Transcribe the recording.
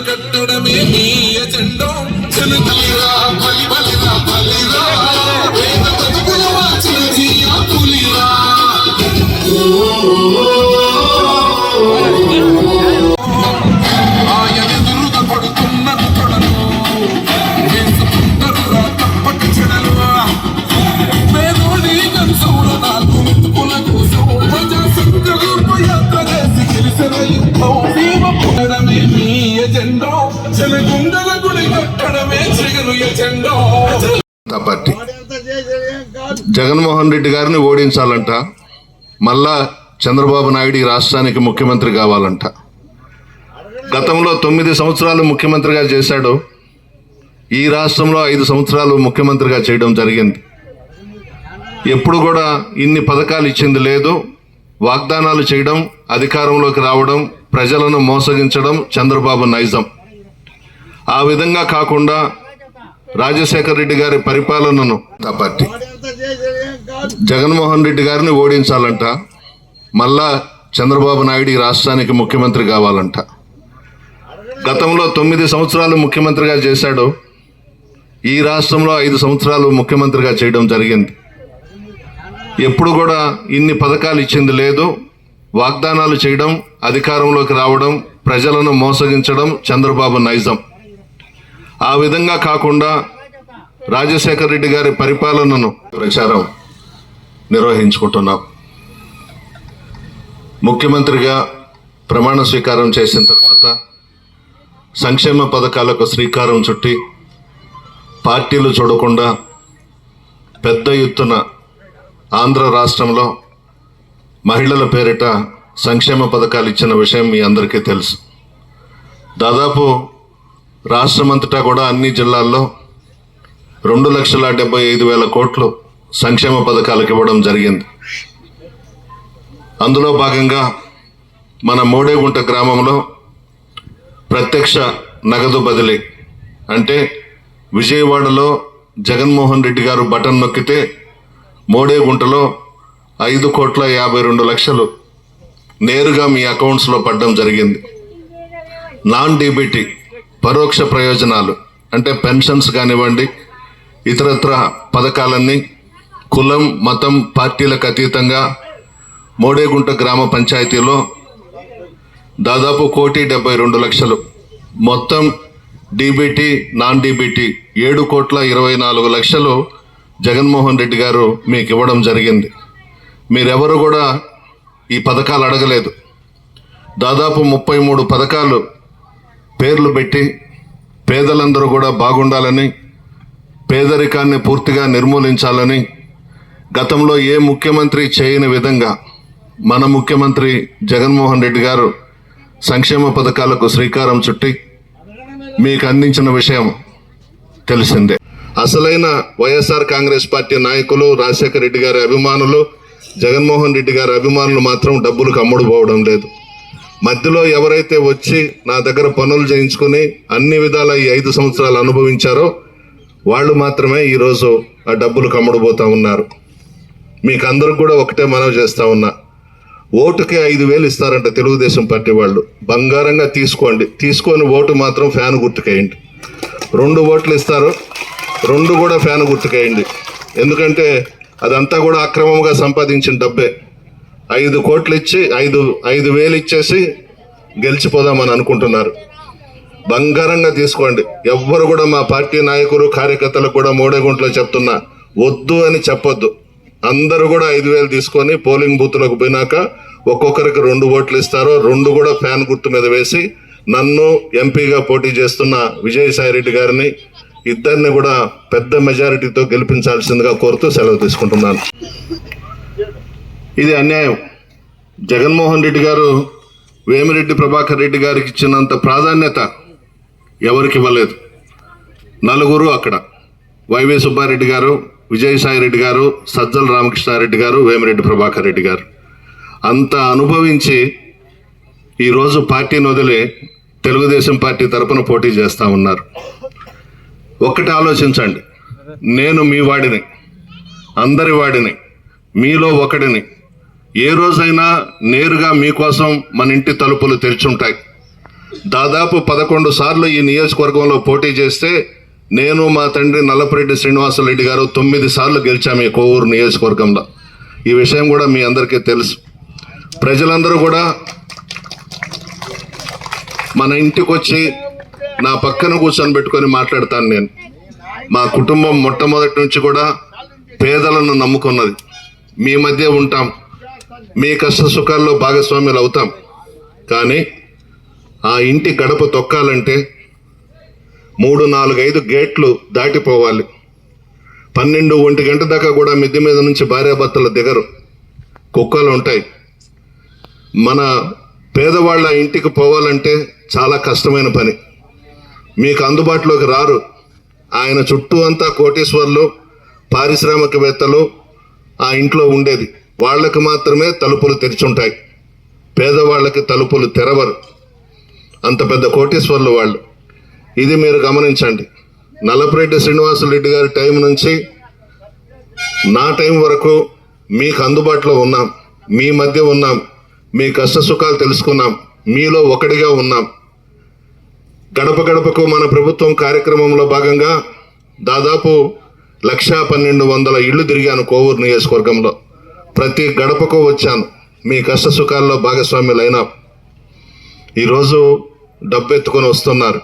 కట్టడమే మీ agenda జనతలిరా బలి బలిరా బలిరా వేద బతుకుల వాచిన జియా పులిరా ఆయన దుర్గ పడుతున్నది తొడలు వేసుకుంటారు తప్పక చెడలు పేదోడి కన్సౌర నాలుగు మెతుకుల కోసం ప్రజా సంకల్ప యాత్ర చేసి గెలిసిన యుద్ధం పుట్టడమే మీ ఎజెండా జనగుండల గుడి కట్టడమే జగను ఎజెండా. పార్టీ జగన్మోహన్ రెడ్డి గారిని ఓడించాలంట, మళ్ళా చంద్రబాబు నాయుడు ఈ రాష్ట్రానికి ముఖ్యమంత్రి కావాలంట. గతంలో 9 సంవత్సరాలు ముఖ్యమంత్రిగా చేశాడు, ఈ రాష్ట్రంలో 5 సంవత్సరాలు ముఖ్యమంత్రిగా చేయడం జరిగింది. ఎప్పుడు కూడా ఇన్ని పథకాలు ఇచ్చింది లేదు. వాగ్దానాలు చేయడం, అధికారంలోకి రావడం, ప్రజలను మోసగించడం చంద్రబాబు నైజం. ఆ విధంగా కాకుండా రాజశేఖర రెడ్డి గారి పరిపాలనను పార్టీ జగన్మోహన్ రెడ్డి గారిని ఓడించాలంట, మళ్ళా చంద్రబాబు నాయుడు ఈ రాష్ట్రానికి ముఖ్యమంత్రి కావాలంట. గతంలో 9 సంవత్సరాలు ముఖ్యమంత్రిగా చేశాడు, ఈ రాష్ట్రంలో 5 సంవత్సరాలు ముఖ్యమంత్రిగా చేయడం జరిగింది. ఎప్పుడు కూడా ఇన్ని పథకాలు ఇచ్చింది లేదు. వాగ్దానాలు చేయడం, అధికారంలోకి రావడం, ప్రజలను మోసగించడం చంద్రబాబు నైజం. ఆ విధంగా కాకుండా రాజశేఖర రెడ్డి గారి పరిపాలనను ప్రచారం నిర్వహించుకుంటున్నాం. ముఖ్యమంత్రిగా ప్రమాణ స్వీకారం చేసిన తర్వాత సంక్షేమ పథకాలకు శ్రీకారం చుట్టి పార్టీలు చూడకుండా పెద్ద ఎత్తున ఆంధ్ర రాష్ట్రంలో మహిళల పేరిట సంక్షేమ పథకాలు ఇచ్చిన విషయం మీ అందరికీ తెలుసు. దాదాపు రాష్ట్రమంతటా కూడా అన్ని జిల్లాల్లో 2,75,000 కోట్లు సంక్షేమ పథకాలకు ఇవ్వడం జరిగింది. అందులో భాగంగా మన మోడేగుంట గ్రామంలో ప్రత్యక్ష నగదు బదిలీ అంటే విజయవాడలో జగన్మోహన్ రెడ్డి గారు బటన్ నొక్కితే మోడేగుంటలో 5,52,00,000 నేరుగా మీ అకౌంట్స్లో పడడం జరిగింది. నాన్ డీబీటీ పరోక్ష ప్రయోజనాలు అంటే పెన్షన్స్ కానివ్వండి, ఇతరత్ర పథకాలన్నీ కులం, మతం, పార్టీలకు అతీతంగా మోడేగుంట గ్రామ పంచాయతీలో దాదాపు 1,72,00,000 మొత్తం DBT, non DBT 7,24,00,000 Jaganmohan Reddy గారు మీకు ఇవ్వడం జరిగింది. మీరెవరు కూడా ఈ పథకాలు అడగలేదు. దాదాపు 33 పథకాలు పేర్లు పెట్టి పేదలందరూ కూడా బాగుండాలని, పేదరికాన్ని పూర్తిగా నిర్మూలించాలని గతంలో ఏ ముఖ్యమంత్రి చేయని విధంగా మన ముఖ్యమంత్రి జగన్మోహన్ రెడ్డి గారు సంక్షేమ పథకాలకు శ్రీకారం చుట్టి మీకు అందించిన విషయం తెలిసిందే. అసలైన వైఎస్ఆర్ కాంగ్రెస్ పార్టీ నాయకులు, రాజశేఖర రెడ్డి గారి అభిమానులు, జగన్మోహన్ రెడ్డి గారి అభిమానులు మాత్రం డబ్బులకు అమ్ముడు పోవడం లేదు. మధ్యలో ఎవరైతే వచ్చి నా దగ్గర పనులు చేయించుకుని అన్ని విధాల ఈ 5 సంవత్సరాలు అనుభవించారో వాళ్ళు మాత్రమే ఈరోజు ఆ డబ్బులకు అమ్ముడుపోతా ఉన్నారు. మీకు అందరికి కూడా ఒకటే మనవి చేస్తా ఉన్నా, ఓటుకే 5,000 ఇస్తారంట తెలుగుదేశం పార్టీ వాళ్ళు. బంగారంగా తీసుకోండి, తీసుకొని ఓటు మాత్రం ఫ్యాన్ గుర్తుకేయండి. 2 ఓట్లు ఇస్తారు, 2 కూడా ఫ్యాన్ గుర్తుకేయండి. ఎందుకంటే అదంతా కూడా అక్రమంగా సంపాదించిన డబ్బే. 5 కోట్లు ఇచ్చి 5,000 ఇచ్చేసి గెలిచిపోదామని అనుకుంటున్నారు. బంగారంగా తీసుకోండి. ఎవ్వరు కూడా మా పార్టీ నాయకులు, కార్యకర్తలకు కూడా మోడేగుంటలో చెప్తున్నా, వద్దు అని చెప్పొద్దు. అందరూ కూడా 5,000 తీసుకొని పోలింగ్ బూత్లకు పోయినాక ఒక్కొక్కరికి 2 ఓట్లు ఇస్తారో 2 కూడా ఫ్యాన్ గుర్తు మీద వేసి నన్ను ఎంపీగా పోటీ చేస్తున్న విజయసాయిరెడ్డి గారిని ఇద్దరిని కూడా పెద్ద మెజారిటీతో గెలిపించాల్సిందిగా కోరుతూ సెలవు తీసుకుంటున్నాను. ఇది అన్యాయం. జగన్మోహన్ రెడ్డి గారు వేమిరెడ్డి ప్రభాకర్ రెడ్డి గారికి ఇచ్చినంత ప్రాధాన్యత ఎవరికి ఇవ్వలేదు. 4 అక్కడ వైవి సుబ్బారెడ్డి గారు, విజయసాయి రెడ్డి గారు, సజ్జల రామకృష్ణారెడ్డి గారు, వేమిరెడ్డి ప్రభాకర్ రెడ్డి గారు అంత అనుభవించి ఈరోజు పార్టీని వదిలి తెలుగుదేశం పార్టీ తరపున పోటీ చేస్తూ ఉన్నారు. ఒక్కటి ఆలోచించండి, నేను మీ వాడిని, అందరి వాడిని, మీలో ఒకడిని. ఏ రోజైనా నేరుగా మీకోసం మన ఇంటి తలుపులు తెరిచుంటాయి. దాదాపు 11 సార్లు ఈ నియోజకవర్గంలో పోటీ చేస్తే నేను మా తండ్రి నల్లపురెడ్డి శ్రీనివాసరెడ్డి గారు 9 సార్లు గెలిచాము ఈ కోవూరు నియోజకవర్గంలో. ఈ విషయం కూడా మీ అందరికీ తెలుసు. ప్రజలందరూ కూడా మన ఇంటికి వచ్చి నా పక్కన కూర్చొని పెట్టుకొని మాట్లాడతాను. నేను మా కుటుంబం మొట్టమొదటి నుంచి కూడా పేదలను నమ్ముకున్నది. మీ మధ్య ఉంటాం, మీ కష్ట సుఖాల్లో భాగస్వాములు అవుతాం. కానీ ఆ ఇంటి గడప తొక్కాలంటే 3, 4, 5 గేట్లు దాటిపోవాలి. 12, 1 గంట దాకా కూడా మిద్దె మీద నుంచి భార్యాభర్తలు దిగరు, కుక్కలు ఉంటాయి. మన పేదవాళ్ళ ఇంటికి పోవాలంటే చాలా కష్టమైన పని. మీకు అందుబాటులోకి రారు. ఆయన చుట్టూ అంతా కోటీశ్వర్లు, పారిశ్రామికవేత్తలు ఆ ఇంట్లో ఉండేది. వాళ్ళకి మాత్రమే తలుపులు తెరిచుంటాయి, పేదవాళ్ళకి తలుపులు తెరవరు. అంత పెద్ద కోటీశ్వర్లు వాళ్ళు. ఇది మీరు గమనించండి. నల్లపురెడ్డి శ్రీనివాసరెడ్డి గారి టైం నుంచి నా టైం వరకు మీకు అందుబాటులో ఉన్నాం, మీ మధ్య ఉన్నాం, మీ కష్ట సుఖాలు తెలుసుకున్నాం, మీలో ఒకటిగా ఉన్నాం. గడప గడపకు మన ప్రభుత్వం కార్యక్రమంలో భాగంగా దాదాపు 1,12,100 ఇళ్ళు తిరిగాను కోవూరు నియోజకవర్గంలో. ప్రతి గడపకు వచ్చాను, మీ కష్ట సుఖాల్లో భాగస్వాములైనా. ఈరోజు డబ్బు ఎత్తుకొని వస్తున్నారు.